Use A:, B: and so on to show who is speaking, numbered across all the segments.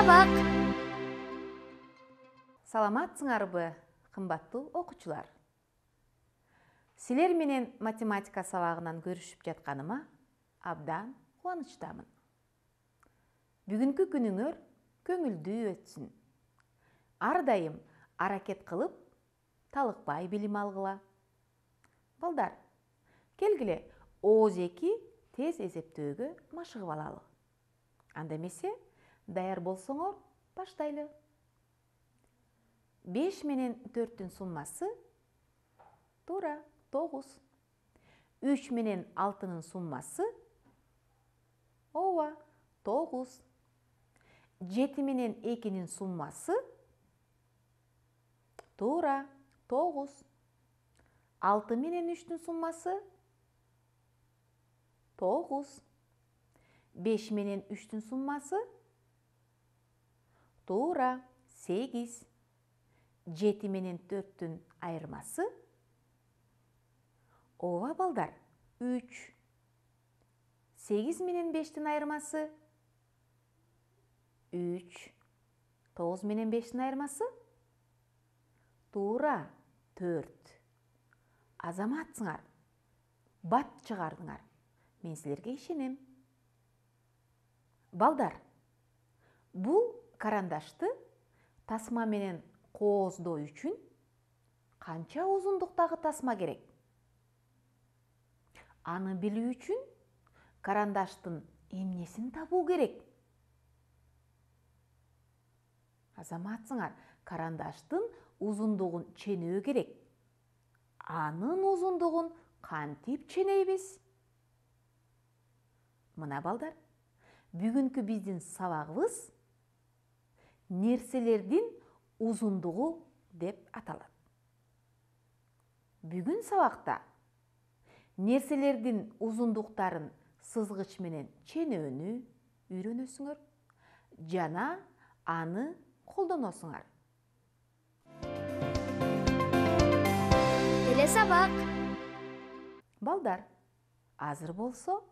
A: сабак.
B: Саламатсыңарбы, кымбаттуу окуучулар. Силер менен математика сабагынан көрүшүп жатканыма абдан кубанычтамын. Бүгүнкү күнүңөр көңүлдүү өтсүн. Ар дайым аракет кылып, талыкпай билим алгыла. Балдар, келгиле ооз-2 тез эсептөөгө машыгып алалы. Анда эмесе, даяр болсоңор, баштайлы. 5 менен 4-түн суммасы туура 9. 3 менен 6-нын суммасы ооба 9. 7 менен 2-нин суммасы туура 9. 6 менен 3-түн суммасы 9. 5 менен 3-түн суммасы туура 8. 7 менен 4-түн айырмасы ооба балдар 3. 8 менен 5-тин айырмасы 3. 9 менен 5-тин айырмасы туура 4. Азаматсыңар, бат чыгардыңар. Мен силерге ишенем. Балдар, бул карандашты тасма менен кооздоо үчүн канча узундуктагы тасма керек? Аны билүү үчүн карандаштын эмнесин табуу керек? Азаматсыңар, карандаштын узундугун ченөө керек. Анын узундугун кантип ченейбиз? Мына балдар, бүгүнкү биздин сабагыбыз нерселердин узундугу деп аталат. Бүгүн сабакта нерселердин узундуктарын сызгыч менен ченөөнү үйрөнөсүңөр жана аны колдоносуңар.
A: Сабак.
B: Балдар, азыр болсо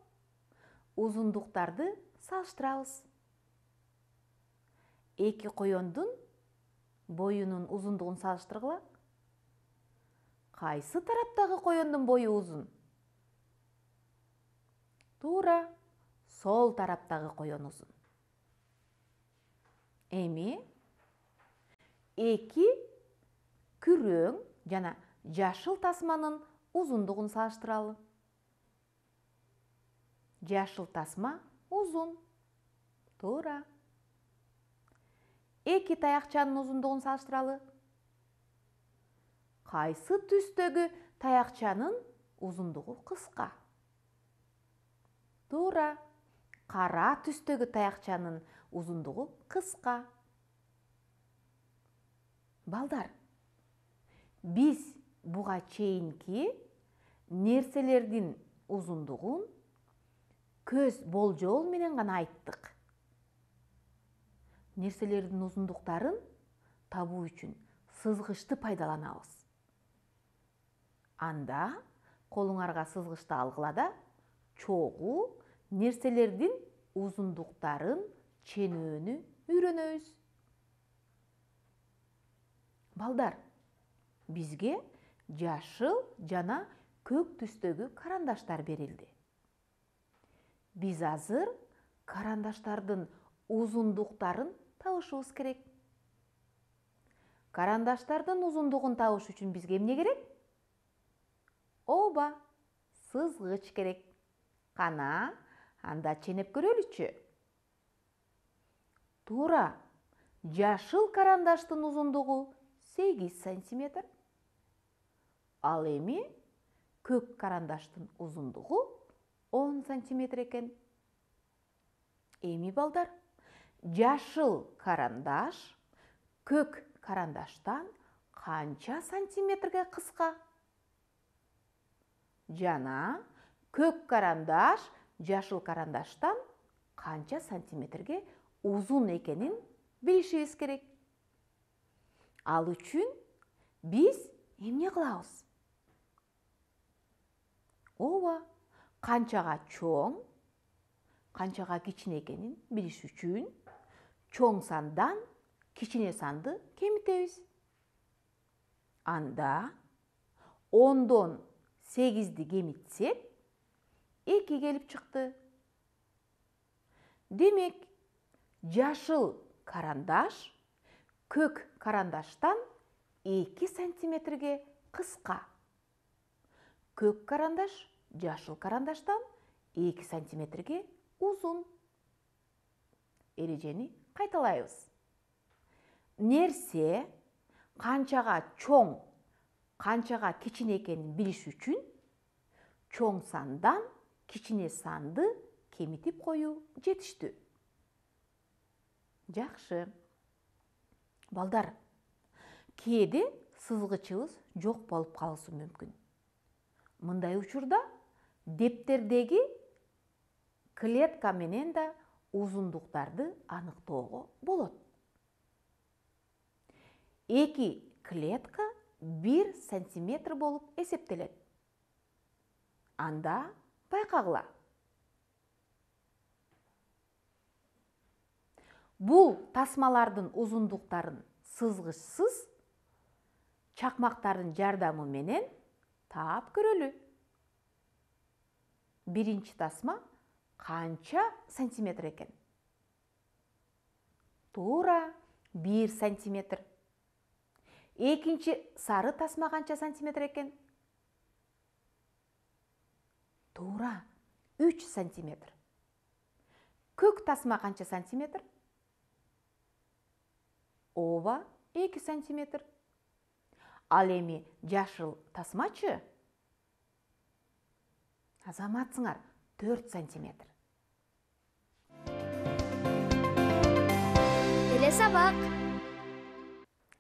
B: узундуктарды салыштырабыз. 2 коёндун боюнун узундугун салыштыргыла. Кайсы тараптагы коёндун бою узун? Туура, сол тараптагы коён узун. Эми 2 күрөң жана жашыл тасманын узундугун салыштыралы. Жашыл тасма узун. Туура. 2 таякчанын узундугун салыштыралы. Кайсы түстөгү таякчанын узундугу кыска? Туура. Кара түстөгү таякчанын узундугу кыска. Балдар, биз буга чейинки нерселердин узундугун көз болжол менен гана айттык. Нерселердин узундуктарын табуу үчүн сызгычты пайдаланабыз. Анда колуңарга сызгычты алгыла да, чогуу нерселердин узундуктарын ченөөнү үйрөнөбүз. Балдар, бизге жашыл жана көк түстөгү карандаштар берилди. Биз азыр карандаштардын узундуктарын табышыбыз керек. Карандаштардын узундугун табыш үчүн бизге эмне керек? Ооба, сызгыч керек. Кана, анда ченеп көрөлүчү. Туура, жашыл карандаштын узундугу 8 сантиметр. Ал эми көк карандаштын узундугу 10 сантиметр экен. Эми балдар, жашыл карандаш көк карандаштан канча сантиметрге кыска? Жана көк карандаш жашыл карандаштан канча сантиметрге узун экенин билишибиз керек. Ал үчүн биз эмне кылабыз? Ооба, канчага чоң, канчага кичине экенин билиш үчүн чоң сандан кичине санды кемитебиз. Анда 10дон 8ди кемитсек, 2 келип чыкты. Демек, жашыл карандаш көк карандаштан 2 сантиметрге кыска. Көк карандаш жашыл карандаштан 2 сантиметрге узун. Эрежени кайталайбыз. Нерсе канчага чоң, канчага кичине экенин билиш үчүн чоң сандан кичине санды кемитип коюу жетиштүү. Жакшы. Балдар, кээде сызгычыбыз жок болуп калышы мүмкүн. Мындай учурда дептердеги клетка менен да узундуктарды аныктоого болот. 2 клетка 1 сантиметр болуп эсептелет. Анда байкагыла. Бул тасмалардын узундуктарын сызгычсыз чакмактардын жардамы менен таап көрөлү. Биринчи тасма канча сантиметр экен? Туура 1 сантиметр. Экинчи сары тасма канча сантиметр экен? Туура 3 сантиметр. Көк тасма канча сантиметр? Ооба 2 сантиметр. Ал эми жашыл тасмачы? Азаматсыңар 4 сантиметр.
A: Телесабак.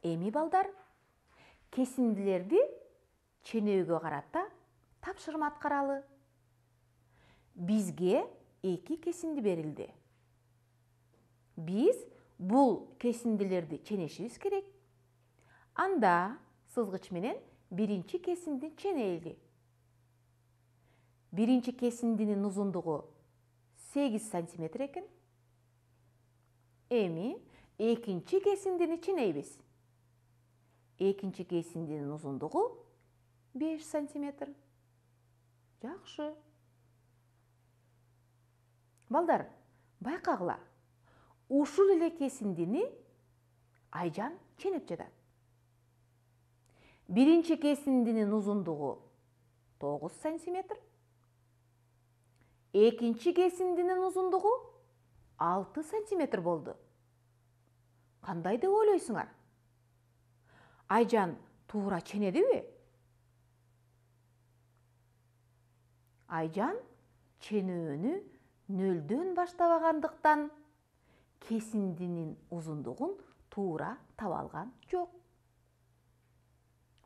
B: Эми балдар, кесиндилерди ченөөгө карата тапшырма аткаралы. Бизге 2 кесинди берилди. Биз бул кесиндилерди ченешибиз керек. Анда сызгыч менен биринчи кесиндини ченейли. Биринчи кесиндинин узундугу 8 сантиметр экен. Эми экинчи кесиндини ченейбиз. Экинчи кесиндинин узундугу 5 сантиметр. Жакшы. Балдар, байкагыла. Ушул эле кесиндини Айжан ченеп жатат. Биринчи кесиндинин узундугу 9 сантиметр. Экинчи кесиндинин узундугу 6 сантиметр болду. Кандай деп ойлойсуңар? Айжан туура ченедиби? Айжан ченүүнү нөлдөн баштабагандыктан кесиндинин узундугун туура таба алган жок.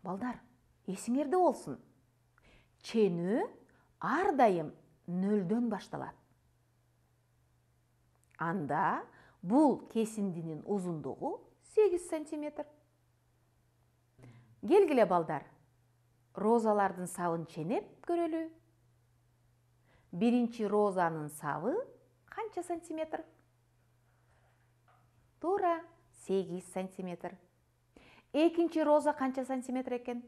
B: Балдар, эсиңерде болсун. Ченүү ар дайым нөлдөн башталат. Анда бул кесиндинин узундугу 8 сантиметр. Келгиле балдар, розалардын сабын ченеп көрөлү. Биринчи розанын сабы канча сантиметр? Туура 8 сантиметр. Экинчи роза канча сантиметр экен?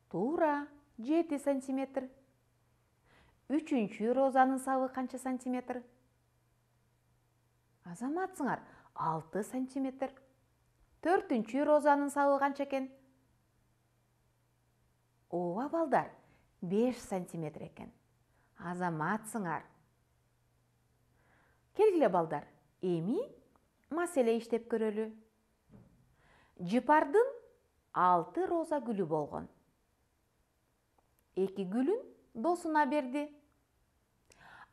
B: Туура 7 сантиметр. Үчүнчү розанын сабы канча сантиметр? Азаматсыңар 6 сантиметр. Төртүнчү розанын сабы канча экен? Ооба балдар, 5 сантиметр экен. Азаматсыңар. Келгиле балдар, эми маселе иштеп көрөлү. Жыпардын 6 роза гүлү болгон. 2 гүлүн досуна берди.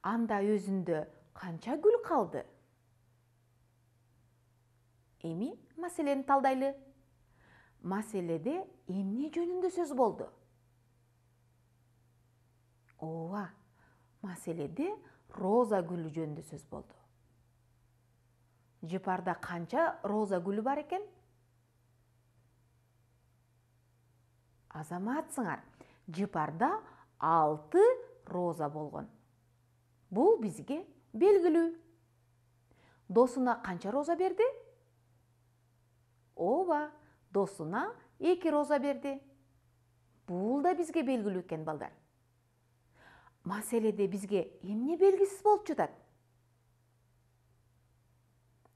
B: Анда өзүндө канча гүл калды? Эми маселени талдайлы. Маселеде эмне жөнүндө сөз болду? Ооба, маселеде роза гүлү жөнүндө сөз болду. Жыпарда канча роза гүлү бар экен? Азаматсыңар, жыпарда 6 роза болгон. Бул бизге белгилүү. досуна канча роза берди? Ооба, досуна 2 роза берди. Бул да бизге белгилүү экен, балдар. Маселеде бизге эмне белгисиз болуп жатат?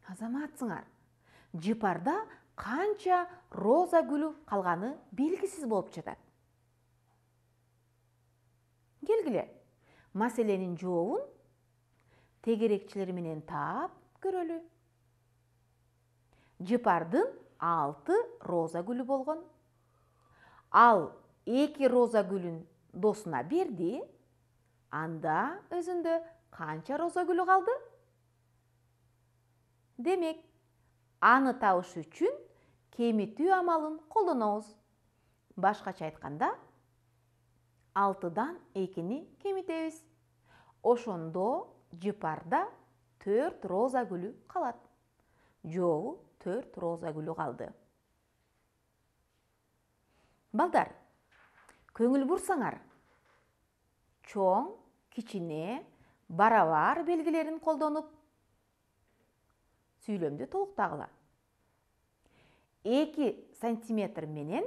B: Азаматсыңар, жыпарда канча роза гүлү калганы белгисиз болуп жатат. Келгиле, маселенин жообун тегерекчилер менен таап көрөлү. Жыпардын 6 роза гүлү болгон. Ал 2 роза гүлүн досуна берди. Анда өзүндө канча роза гүлү калды? Демек, аны табыш үчүн кемитүү амалын колдонобуз. Башкача айтканда, 6дан 2-ни кемитебиз. Ошондо жыпарда 4 роза гүлү калат. Жообу 4 роза гүлү калды. Балдар, көңүл бурсаңар, чоң, кичине, барабар белгилерин колдонуп сүйлөмдү толуктагыла. 2 сантиметр менен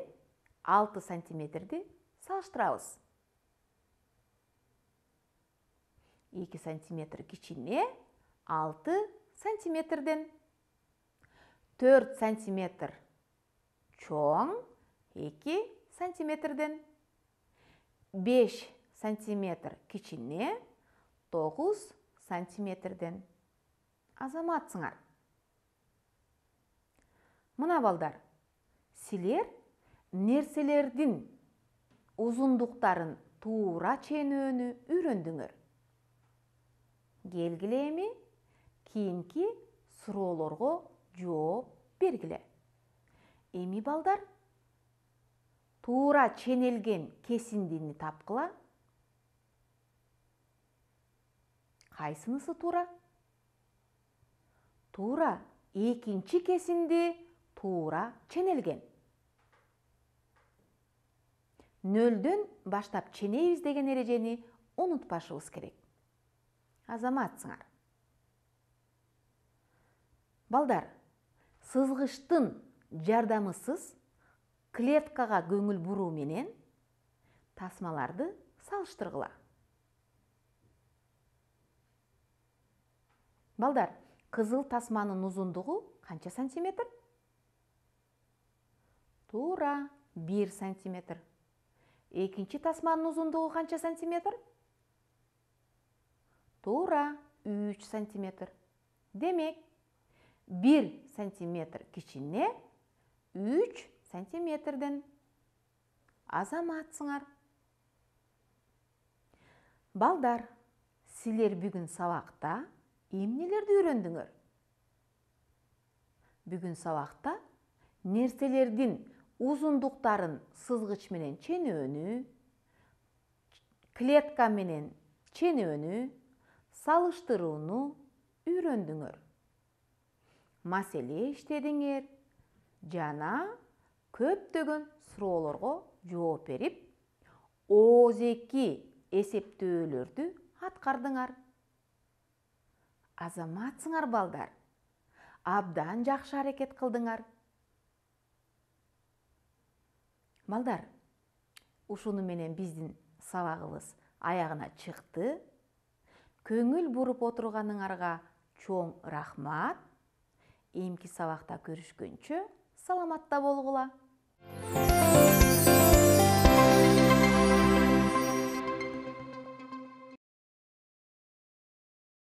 B: 6 сантиметрди салыштырабыз. 2 сантиметр кичине 6 сантиметрден. 4 сантиметр чоң 2 сантиметрден. 5 сантиметр кичине 9 сантиметрден. Азаматсыңар. Мына балдар, силер нерселердин узундуктарын туура ченөөнү үйрөндүңөр. Келгиле эми кийинки суроолорго жооп бергиле. Эми балдар, туура ченелген кесиндини тапкыла. Кайсынысы туура? Туура, экинчи кесинди туура ченелген. Нөлдөн баштап ченейбиз деген эрежени унутпашыбыз керек. Азаматсыңар. Балдар, сызгычтын жардамысыз клеткага көңүл буруу менен тасмаларды салыштыргыла. Балдар, кызыл тасманын узундугу канча сантиметр? Туура, 1 сантиметр. Экинчи тасманын узундугу канча сантиметр? Туура, 3 сантиметр. Демек, 1 сантиметр кичине 3 сантиметрден. Азаматсыңар. Балдар, силер бүгүн сабакта эмнелерди үйрөндүңөр? Бүгүн сабакта нерселердин узундуктарын сызгыч менен ченөөнү, клетка менен ченөөнү, салыштырууну үйрөндүңөр. Маселе иштедиңер жана көптөгөн суроолорго жооп берип, ооздеки эсептөөлөрдү аткардыңар. Азаматсыңар балдар, абдан жакшы аракет кылдыңар. Балдар, ушуну менен биздин сабагыбыз аягына чыкты. Көңүл буруп отурганыңарга чоң рахмат. Эмки сабакта көрүшкөнчө саламатта болгула.